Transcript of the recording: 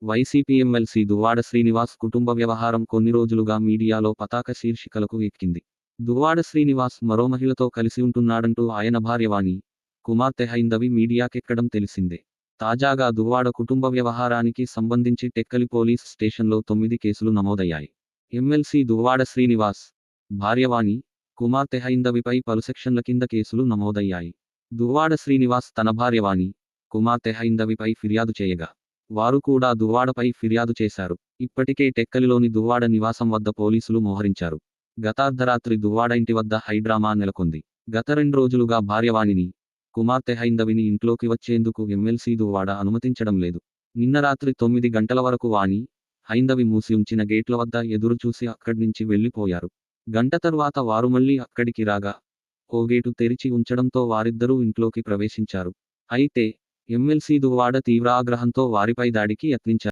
YCP MLC Duvvada Srinivas కుటుంబ వ్యవహారం కొన్ని రోజులుగా మీడియాలో పతాక శీర్షికలకు ఎక్కింది. దువ్వాడ శ్రీనివాస్ మరో మహిళతో కలిసి ఉంటున్నాడంటూ ఆయన భార్య వాణి, కుమార్తె హైందవి మీడియాకెక్కడం తెలిసిందే. తాజాగా దువ్వాడ కుటుంబ వ్యవహారానికి సంబంధించి టెక్కలి పోలీస్ స్టేషన్లో 9 కేసులు నమోదయ్యాయి. ఎమ్మెల్సీ దువ్వాడ శ్రీనివాస్, భార్య వాణి, కుమార్తె హైందవిపై పలు సెక్షన్ల కింద కేసులు నమోదయ్యాయి. దువ్వాడ శ్రీనివాస్ తన భార్య వాణి, కుమార్తె హైందవిపై ఫిర్యాదు చేయగా, వారు కూడా దువ్వాడపై ఫిర్యాదు చేశారు. ఇప్పటికే టెక్కలిలోని దువ్వాడ నివాసం వద్ద పోలీసులు మోహరించారు. గత అర్ధరాత్రి దువ్వాడ ఇంటి వద్ద హైడ్రామా నెలకొంది. గత 2 రోజులుగా భార్య వాణిని, కుమార్తె హైందవిని ఇంట్లోకి వచ్చేందుకు ఎమ్మెల్సీ దువ్వాడ అనుమతించడం లేదు. నిన్న రాత్రి 9 గంటల వరకు వాణి, హైందవి మూసి ఉంచిన గేట్ల వద్ద ఎదురు చూసి అక్కడ్నించి వెళ్లిపోయారు. గంట తర్వాత వారు మళ్లీ అక్కడికి రాగా, ఓ గేటు తెరిచి ఉంచడంతో వారిద్దరూ ఇంట్లోకి ప్రవేశించారు. అయితే ఎమ్మెల్సీ దువ్వాడ తీవ్ర ఆగ్రహంతో వారిపై దాడికి యత్నించారు.